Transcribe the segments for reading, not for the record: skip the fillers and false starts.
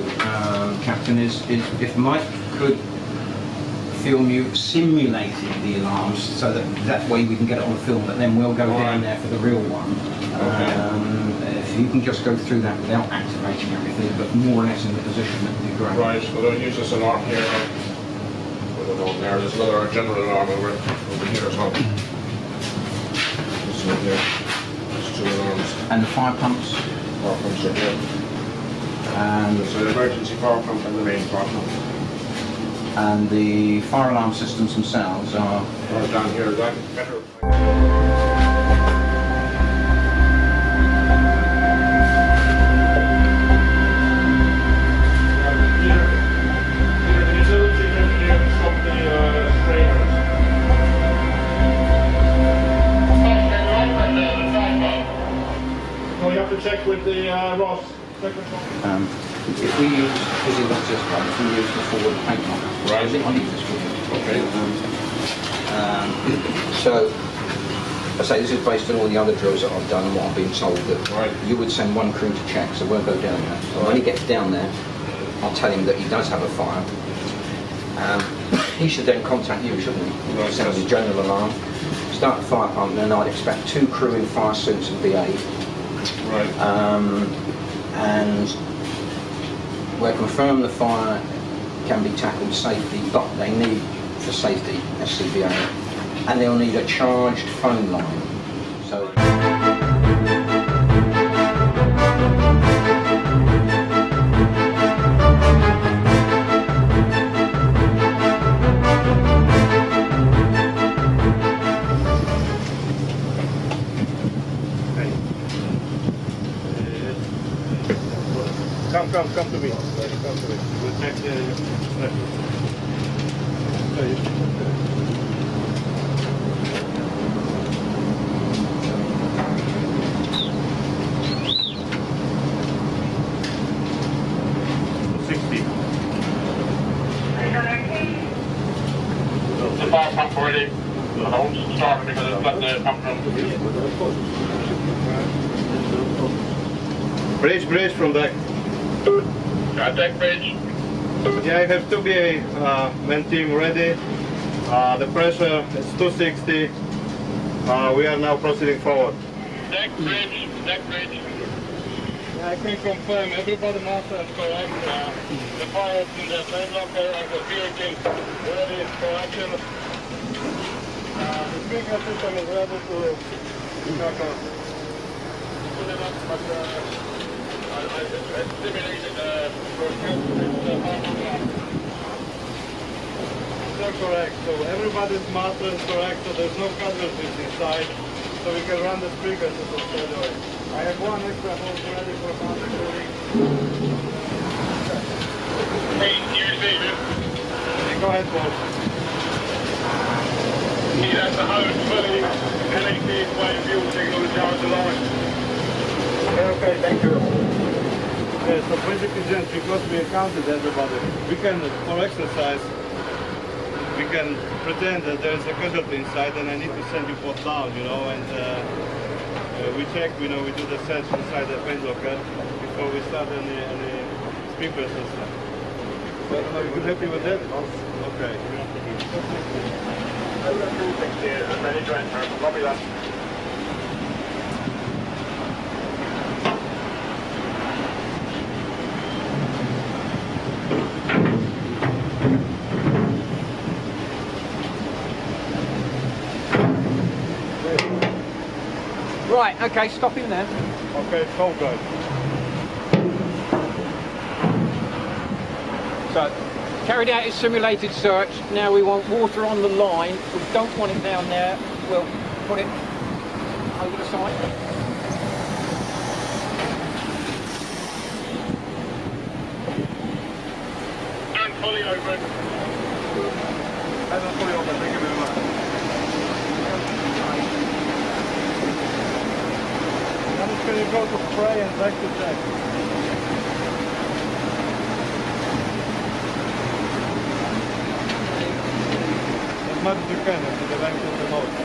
do, Captain, is if Mike could film you simulating the alarms, so that way we can get it on film, but then we'll go down there for the real one. If you can just go through that without activating everything, but more or less in the position, that would be great. Right, so they'll use this alarm here. I don't know, there's another general alarm over here as well. This one here. There's 2 alarms. And the fire pumps? Fire pumps are here. And there's an emergency fire pump and the main fire pump. And the fire alarm systems themselves are down here. Is that better? Check with the Ross. If we use, because it was just one, if we use the forward paint marker, right? I think I'll use this for you. Okay. So, I say this is based on all the other drills that I've done and what I've been told that you would send one crew to check, so we'll go down there. So when he gets down there, I'll tell him that he does have a fire. He should then contact you, shouldn't he? Right, send the general alarm, start the fire pump, and then I'd expect 2 crew in fire suits and BA. Right. And we'll confirm the fire can be tackled safely, but they need, for safety, SCBA, and they'll need a charged phone line. So. Come to me. Come to me. We'll check the... The fire pump already. I want to start because it's got the pump from... Bridge from deck. Deck bridge. Yeah, I have 2BA main team ready. The pressure is 260. We are now proceeding forward. Deck bridge. Yeah, I can confirm everybody master is correct. The fire is in the main locker and the vehicle ready for action. The sprinkler system is ready to put it up, but I simulated still correct, so everybody's master is correct, so there's no casualties inside, so we can run the sprinkler system straight away. I have 1 extra hose ready for master cooling. Hey, here's David. Hey, go ahead, Paul. He has the hose fully, LAT, white fuel signal is down the line. Okay, thank you. Yeah, so basically, gents, because we encountered everybody, we can, for exercise, we can pretend that there is a casualty inside and I need to send you both down, you know, and we check, you know, we do the search inside the paint locker before we start any sprinkler system. So, are you happy with that? Okay. Copy that. Right, okay, stop him there. Okay, so good. So, carried out his simulated search. Now we want water on the line. We don't want it down there. We'll put it over the side. Don't fully open. Don't fully open, thank you very much. I'm just going to go to spray and back to check. As much as you can into the length of the hose.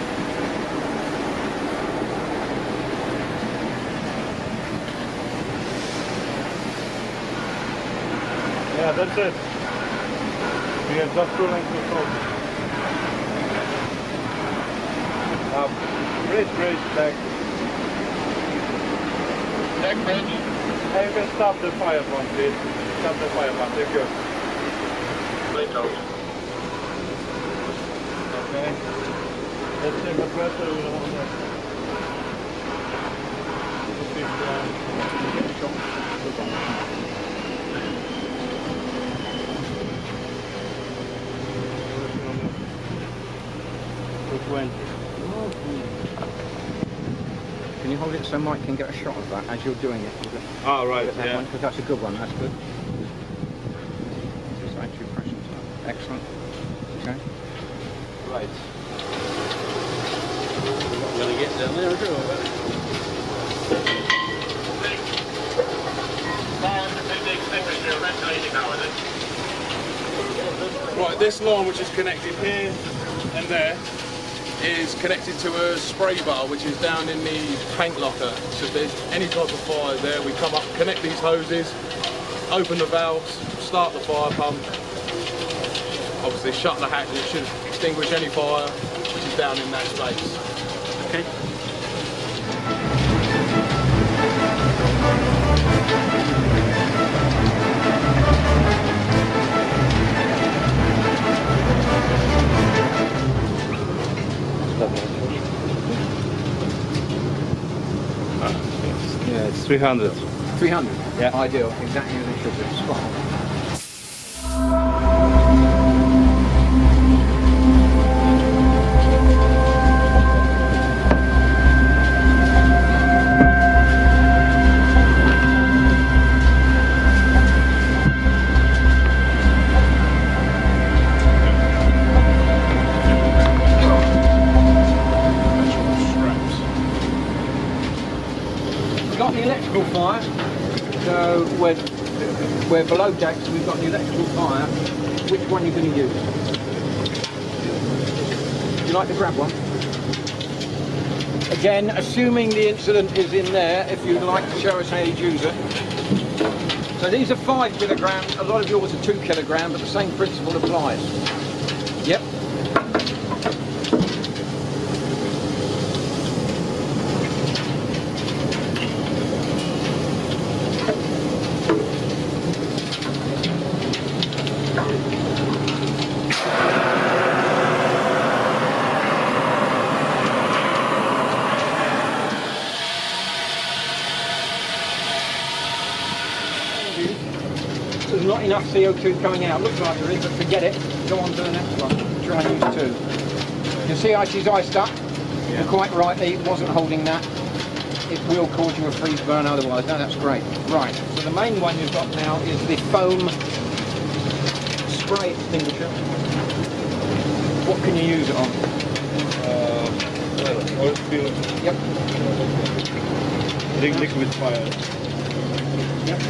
Yeah, that's it. We have just 2 lengths of rope. Great stack. Deck ready. Hey, you can stop the fire pump, please. Stop the fire pump, thank you. Okay. Let's check the pressure on that. Can you hold it so Mike can get a shot of that as you're doing it? Oh, right, That yeah. one, because that's a good one, that's good. Just add 2 pressures. Excellent. Okay. Right. Gonna get down there too. Right, this line which is connected here and there is connected to a spray bar which is down in the tank locker. So if there's any type of fire there, we come up, connect these hoses, open the valves, start the fire pump, obviously shut the hatch, and it should extinguish any fire which is down in that space. Okay. Yeah, it's 300. 300? Yeah. Ideal, exactly as it should be. Spot on. We've got the electrical fire, so we're below deck, so we've got the electrical fire. Which one are you going to use? Would you like to grab one? Again, assuming the incident is in there, if you'd like to show us how you use it. So these are 5 kilograms, a lot of yours are 2 kilograms, but the same principle applies. Yep. There's not enough CO2 coming out. Looks like there is, but forget it. Go on to the next one. Try and use 2. You see how she's iced up? Yeah. Quite rightly, it wasn't holding that. It will cause you a freeze burn otherwise. No, that's great. Right, so the main one you've got now is the foam spray extinguisher. What can you use it on? Oil spill. Yep. Liquid fire. Yep.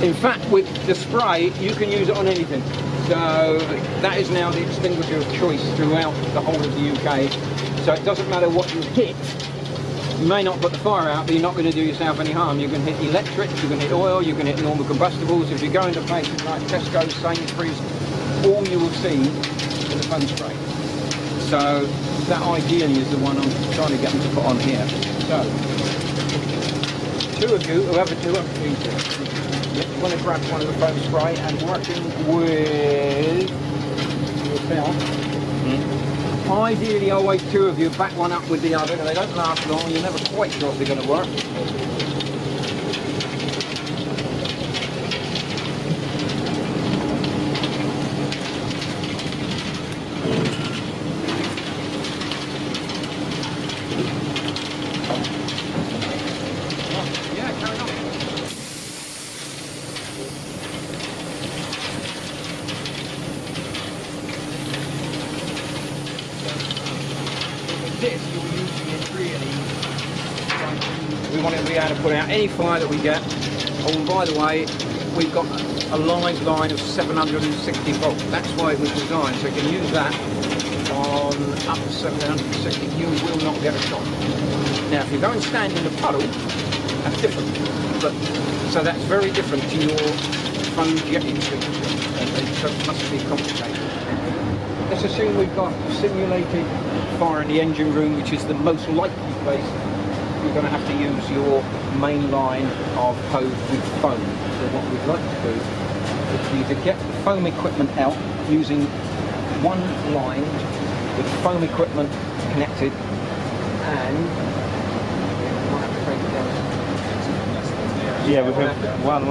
In fact, with the spray, you can use it on anything. So that is now the extinguisher of choice throughout the whole of the UK. So it doesn't matter what you hit. You may not put the fire out, but you're not going to do yourself any harm. You can hit electric, you can hit oil, you can hit normal combustibles. If you go into places like Tesco, Sainsbury's, all you will see is a foam spray. So that ideally is the one I'm trying to get them to put on here. So, 2 of you, whoever 2 of you, you want to grab one of the foam spray and working with yourself. Ideally, always 2 of you back one up with the other, and they don't last long. You're never quite sure if they're going to work. Yeah, carry on. This you're using it really. We want to be able to put out any fire that we get. Oh, and by the way, we've got a live line of 760 volts. That's why it was designed. So you can use that on up to 760. You will not get a shock. Now, if you go and stand in the puddle, that's different. But so that's very different to your foam jet injection, so it must be complicated. Let's assume we've got a simulated fire in the engine room, which is the most likely place you're going to have to use your main line of hose with foam. So what we'd like to do is either get the foam equipment out using one line with foam equipment connected, and might have to take it down. Yeah, we have one.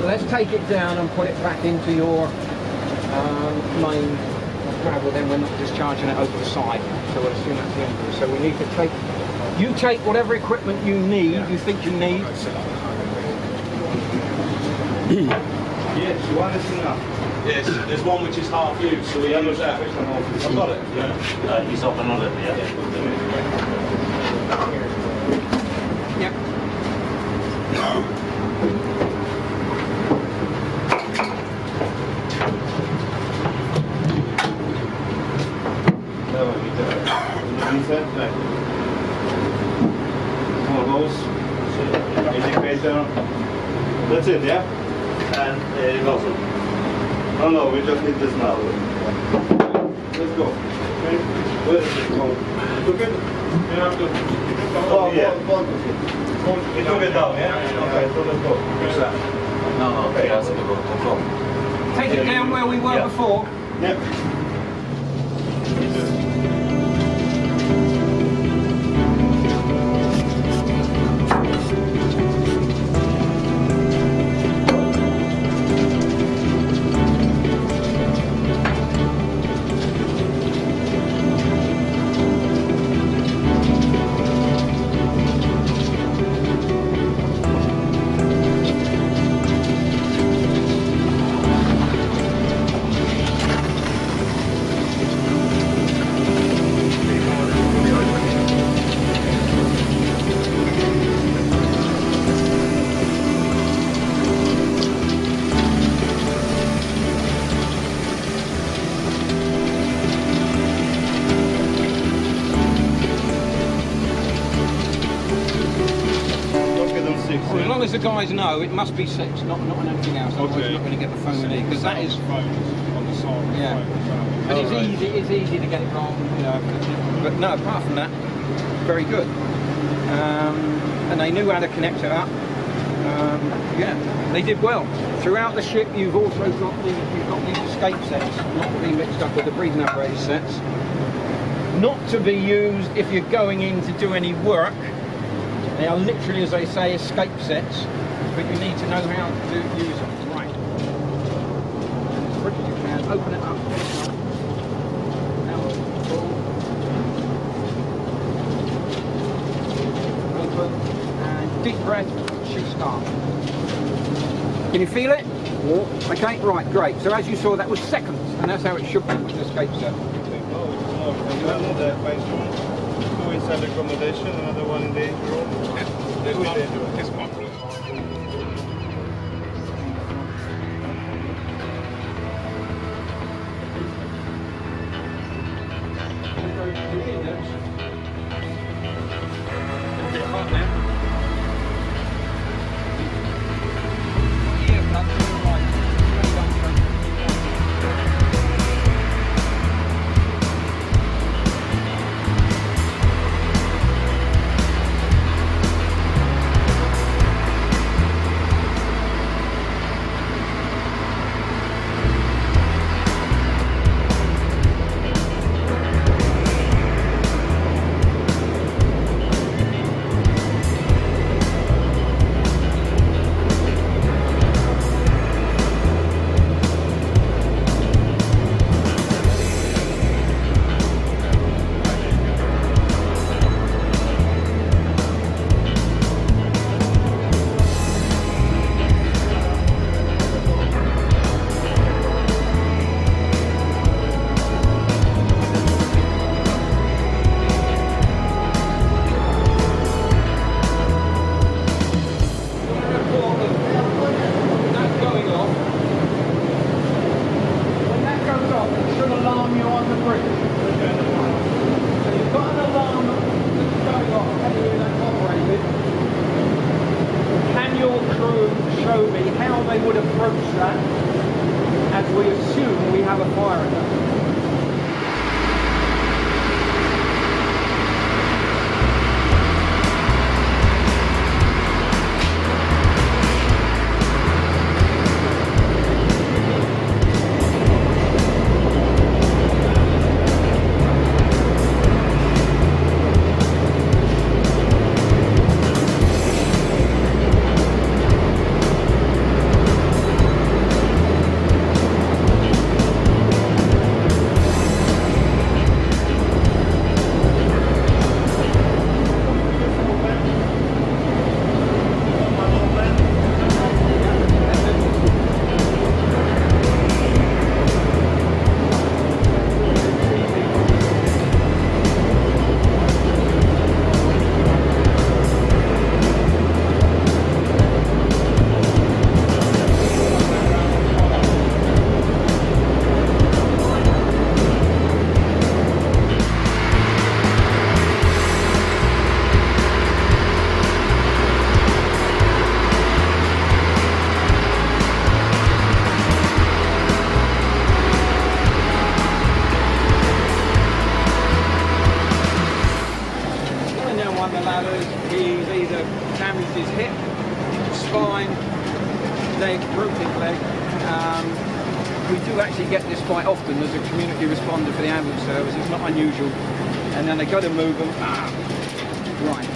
Let's take it down and put it back into your main travel, then we're not discharging it over the side. So we'll assume that's the end of it. So we need to take, you take whatever equipment you need, you think you need. Yes, one is enough. Yes, there's one which is half used, so we use that. I've got it. Yeah. He's up another, yeah. Yep. More hose, indicator. That's it, yeah? And nozzle. No, we just need this now. Let's go. Okay. Where does it go? Took it? You have to. Oh, yeah. You took it down, yeah? Okay, so let's go. Use that. No, okay, that's the control. Take it down where we were before. Yep. Well, as long as the guys know, it must be 6, not on anything else. Otherwise Okay. you're not going to get the foam in because that is. on the side. Yeah. But it's easy to get it wrong, you know. But no, apart from that, very good. And they knew how to connect it up. Yeah, they did well. Throughout the ship, you've also got these escape sets, not to be mixed up with the breathing apparatus sets. Not to be used if you're going in to do any work. They are literally, as they say, escape sets, but you need to know how to use them. Right. As quick as you can, open it up. Now, pull. Open. And deep breath, shoot start. Can you feel it? Yeah. Okay, right, great. So as you saw, that was seconds, and that's how it should be with an escape set. Two inside the accommodation, another one in the engine room. There's one. that as we assume we have a fire in there. He's either damaged his hip, spine, leg, broken leg. We do actually get this quite often as a community responder for the ambulance service. It's not unusual. And then they got to move them. Right.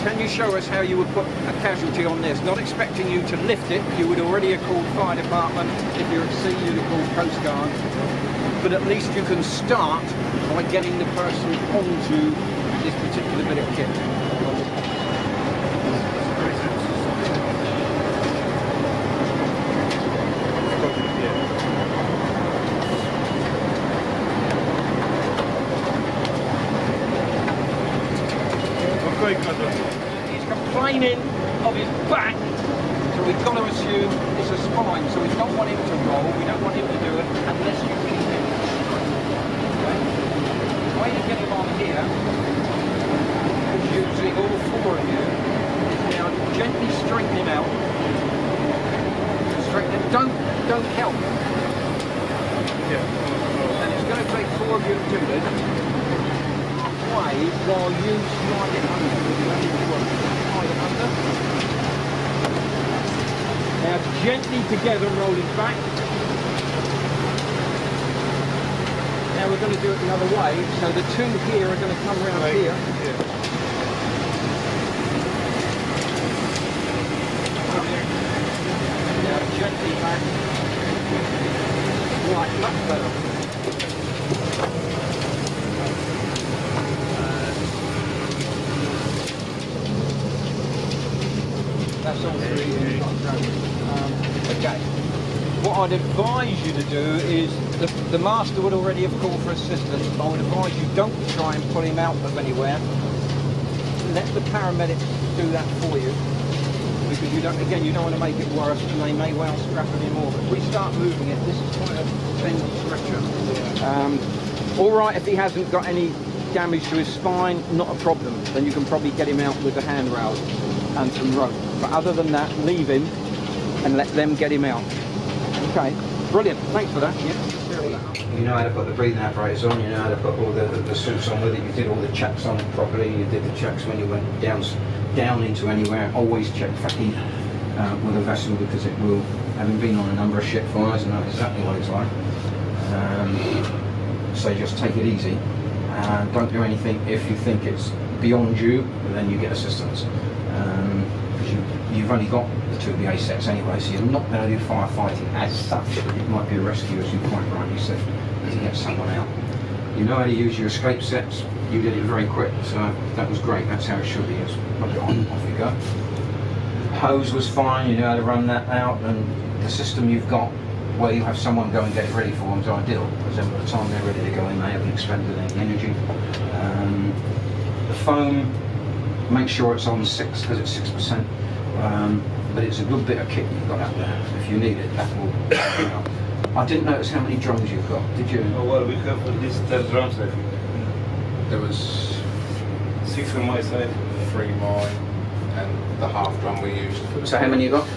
Can you show us how you would put a casualty on this? Not expecting you to lift it. You would already have called fire department. If you're at sea, you'd have called Coast Guard. But at least you can start by getting the person onto this particular bit of kit. He's complaining of his back, so we've got to assume it's a spine. So we don't want him to roll, we don't want him to do it unless you keep him. Okay? The way to get him on here is using all four of you. Now gently straighten him out. Straighten him. Don't help. Yeah. And it's going to take four of you to do this. While you slide it under. Slide it under. Now gently together roll it back. Now we're going to do it the other way, so the two here are going to come round here. Yeah. Now gently back. Right, much better. That's all three. Okay. What I'd advise you to do is, the master would already have called for assistance. I would advise you don't try and pull him out of anywhere. Let the paramedics do that for you, because you don't want to make it worse, and they may well strap him in more. But if we start moving it, this is quite a bendy stretcher. All right, if he hasn't got any damage to his spine, not a problem. Then you can probably get him out with a handrail and some rope. But other than that, leave him and let them get him out. Okay, brilliant. Thanks for that. Yeah. You know how to put the breathing apparatus on, you know how to put all the suits on with it, you did all the checks on it properly, you did the checks when you went down into anywhere. Always check fatigue with a vessel, because it will, having been on a number of ship fires, I know exactly what it's like. So just take it easy. Don't do anything if you think it's beyond you, then you get assistance. Because you've only got the 2BA sets anyway, so you're not going to do firefighting as such. It might be a rescue, as you quite rightly said, to get someone out. You know how to use your escape sets. You did it very quick, so that was great. That's how it should be. Just plug it on, off you go. Hose was fine. You know how to run that out, and the system you've got where you have someone go and get it ready for them is ideal, because then by the time they're ready to go in, they haven't expended any energy. The foam, make sure it's on 6, because it's 6%. But it's a good bit of kit you've got out there. If you need it, that will help. I didn't notice how many drums you've got, did you? Oh, well, we have at least 10 drums, I think. There was 6 on my side. 3 mine and the half drum we used. So how many you got?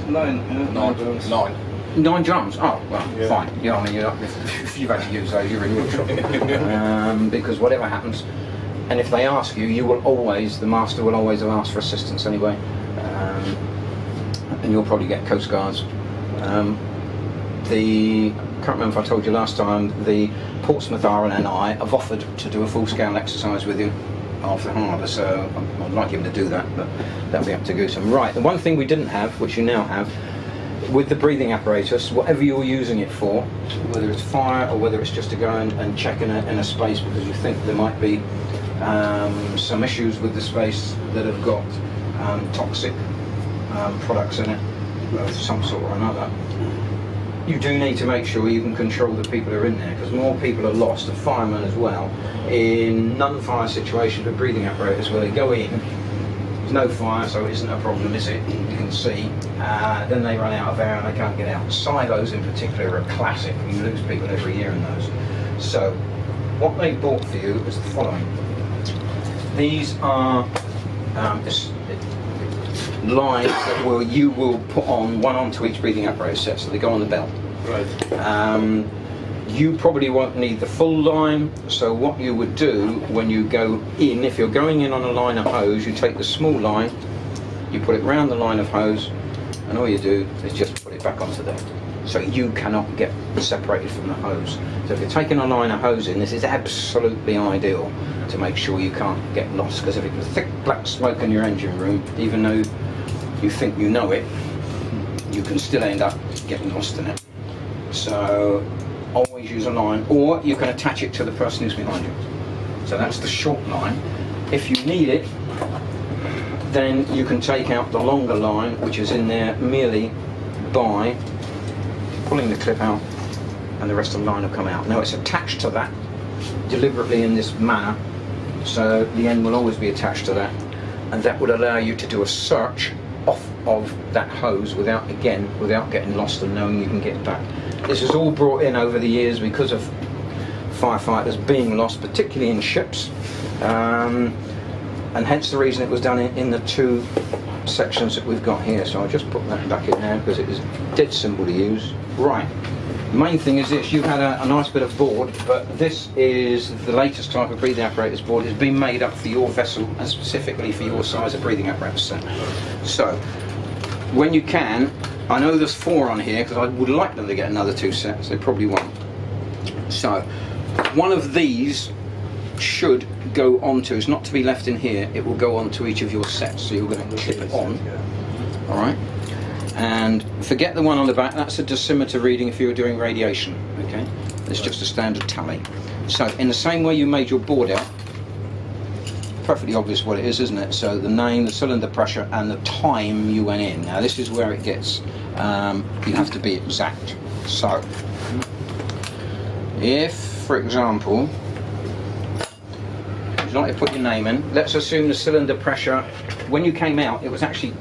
Nine. Nine. 9 drums? Oh, well, Yeah. fine. You know, I mean, if you've had to use those, you're in real trouble. Because whatever happens, and if they ask you, you will always, the master will always have asked for assistance anyway. And you'll probably get Coast Guards. I can't remember if I told you last time, the Portsmouth RN and I have offered to do a full-scale exercise with you off the harbour, so I'd like him to do that, but that'll be up to Goosen. Right, the one thing we didn't have, which you now have, with the breathing apparatus, whatever you're using it for, whether it's fire or whether it's just to go and check in a space because you think there might be some issues with the space that have got toxic products in it of some sort or another, you do need to make sure you can control the people who are in there, because more people are lost, and firemen as well, in non-fire situations with breathing apparatus where they go in, there's no fire, so it isn't a problem, is it? You can see. Then they run out of air and they can't get out. Silos in particular are a classic. You lose people every year in those. So what they bought for you is the following. These are lines that you will put on, one onto each breathing apparatus set, so they go on the belt. Right. You probably won't need the full line, so what you would do when you go in, if you're going in on a line of hose, you take the small line, you put it round the line of hose, and all you do is just put it back onto there. So you cannot get separated from the hose. So if you're taking a line of hose in, this is absolutely ideal to make sure you can't get lost, because if it was thick black smoke in your engine room, even though you think you know it, you can still end up getting lost in it. So always use a line, or you can attach it to the person who's behind you. So that's the short line. If you need it, then you can take out the longer line, which is in there merely by pulling the clip out, and the rest of the line will come out. Now it's attached to that deliberately in this manner, so the end will always be attached to that, and that would allow you to do a search off of that hose without getting lost and knowing you can get back. This is all brought in over the years because of firefighters being lost, particularly in ships, and hence the reason it was done in the 2 sections that we've got here. So I'll just put that back in now because it is dead simple to use. Right, the main thing is this: you've had a nice bit of board, but this is the latest type of breathing apparatus board. It's been made up for your vessel and specifically for your size of breathing apparatus set. So when you can, I know there's 4 on here because I would like them to get another 2 sets. They probably won't. So one of these should go onto, it's not to be left in here, it will go onto each of your sets, so you're going to clip it on. Alright, and forget the one on the back, that's a dosimeter reading if you were doing radiation, okay? It's just a standard tally. So in the same way you made your board out, perfectly obvious what it is, isn't it? So the name, the cylinder pressure, and the time you went in. Now this is where it gets, you have to be exact. So if, for example, you'd like to put your name in, let's assume the cylinder pressure, when you came out, it was actually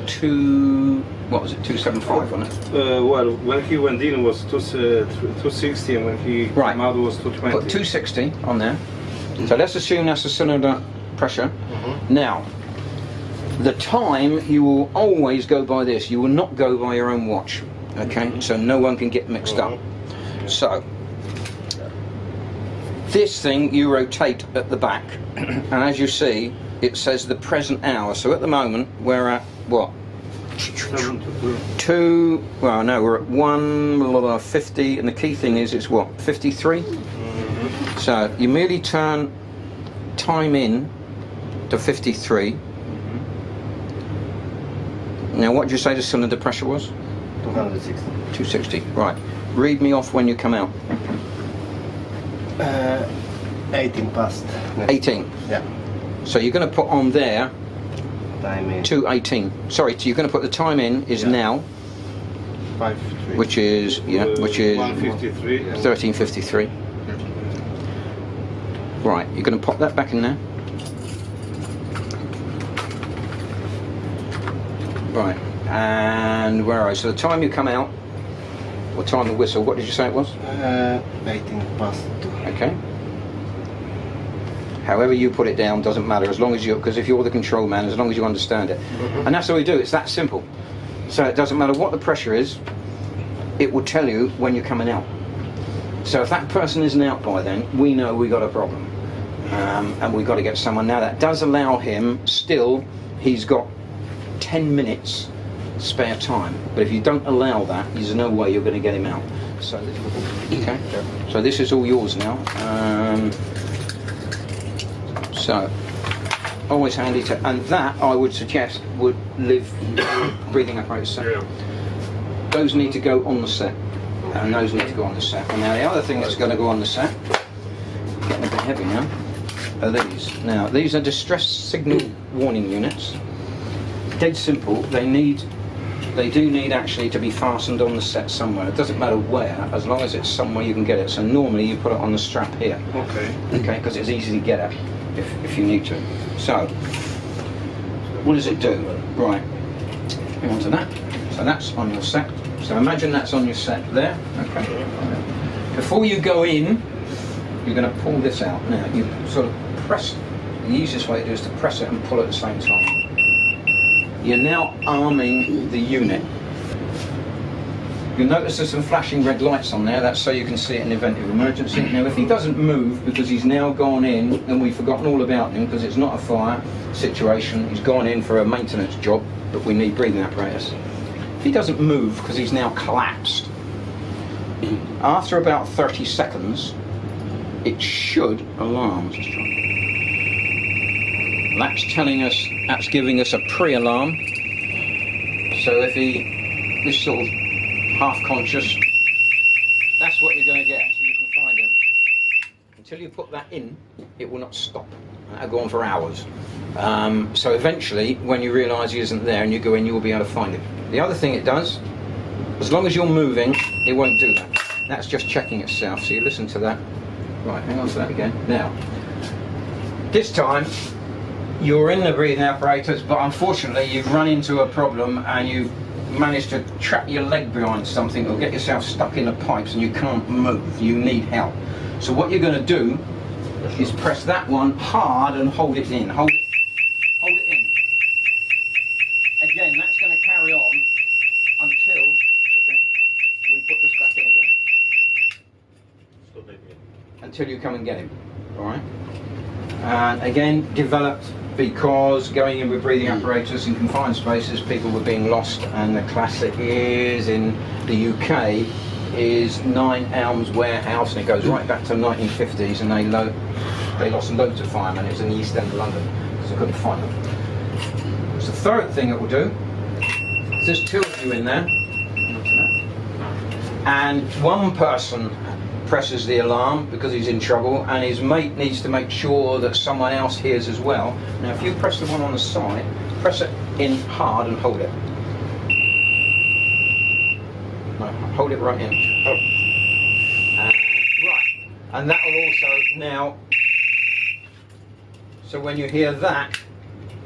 275, wasn't it? Well, when he went in it was 260, and when he came out it was 220. Put 260 on there. So let's assume that's the cylinder pressure. Now, the time, you will always go by this. You will not go by your own watch. Okay, so no one can get mixed up. So this thing you rotate at the back, and as you see, it says the present hour. So at the moment we're at what? 2. Well, no, we're at 1:50, and the key thing is it's what? 53. So you merely turn time in to 53. Now, what did you say the cylinder pressure was? 260. 260. Right. Read me off when you come out. 18 past. 18. Yeah. So you're going to put on there Time in 2:18. Sorry, so you're going to put the time in is now, 5:03. which is 153. 13:53. Right. You're going to pop that back in there. Right. And where are you? So the time you come out, or time the whistle, what did you say it was? 18 past 2. Okay. However you put it down doesn't matter, as long as you, because if you're the control man, as long as you understand it. And that's all we do, it's that simple. So it doesn't matter what the pressure is, it will tell you when you're coming out. So if that person isn't out by then, we know we got a problem. And we've got to get someone. Now that does allow him, still, he's got 10 minutes spare time. But if you don't allow that, there's no way you're going to get him out. So, okay. So this is all yours now. So, always handy to, and that I would suggest would live breathing apparatus set. Yeah. Those need to go on the set, and those need to go on the set. And now the other thing that's going to go on the set, getting a bit heavy now, are these. Now these are distress signal warning units. Dead simple. They do need actually to be fastened on the set somewhere. It doesn't matter where, as long as it's somewhere you can get it. So normally you put it on the strap here. Okay. Okay, because it's easy to get at if you need to. So, what does it do? Right, hang on to that. So that's on your set. So imagine that's on your set there. Okay. Before you go in, you're going to pull this out. Now you sort of press. The easiest way to do is to press it and pull at the same time. You're now arming the unit. You'll notice there's some flashing red lights on there. That's so you can see it in the event of emergency. Now if he doesn't move because he's now gone in and we've forgotten all about him because it's not a fire situation, he's gone in for a maintenance job, but we need breathing apparatus. If he doesn't move because he's now collapsed, after about 30 seconds, it should alarm. That's telling us, that's giving us a pre-alarm. So if this sort of half-conscious, that's what you're going to get, so you can find him. Until you put that in, it will not stop. That'll go on for hours. So eventually, when you realise he isn't there and you go in, you will be able to find him. The other thing it does, as long as you're moving, it won't do that. That's just checking itself, so you listen to that. Right, hang on to that again. Now, this time, you're in the breathing apparatus, but unfortunately you've run into a problem and you've managed to trap your leg behind something or get yourself stuck in the pipes and you can't move. You need help. So what you're going to do is press that one hard and hold it in. Hold it in. Again, that's going to carry on until we put this back in again. Until you come and get him. Alright? And again, developed because going in with breathing apparatus in confined spaces, people were being lost, and the classic is in the UK is 9 Elms Warehouse, and it goes right back to the 1950s, and they lost loads of firemen. It was in the East End of London because they couldn't find them. So the third thing it will do is there's 2 of you in there, and one person presses the alarm because he's in trouble, and his mate needs to make sure that someone else hears as well. Now if you press the one on the side, press it in hard and hold it. No, hold it right in. Right, and that will also now, so when you hear that,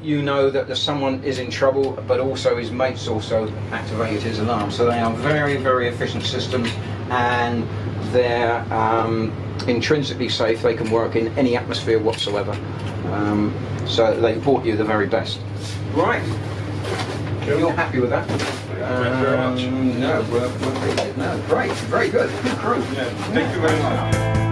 you know that there's someone is in trouble, but also his mate's also activated his alarm. So they are very, very efficient systems, and they're intrinsically safe. They can work in any atmosphere whatsoever. So they've bought you the very best. Right. You're happy with that? Thank you very much. No, we're pretty good. No, great, very good. Good crew. Yeah, thank you very much.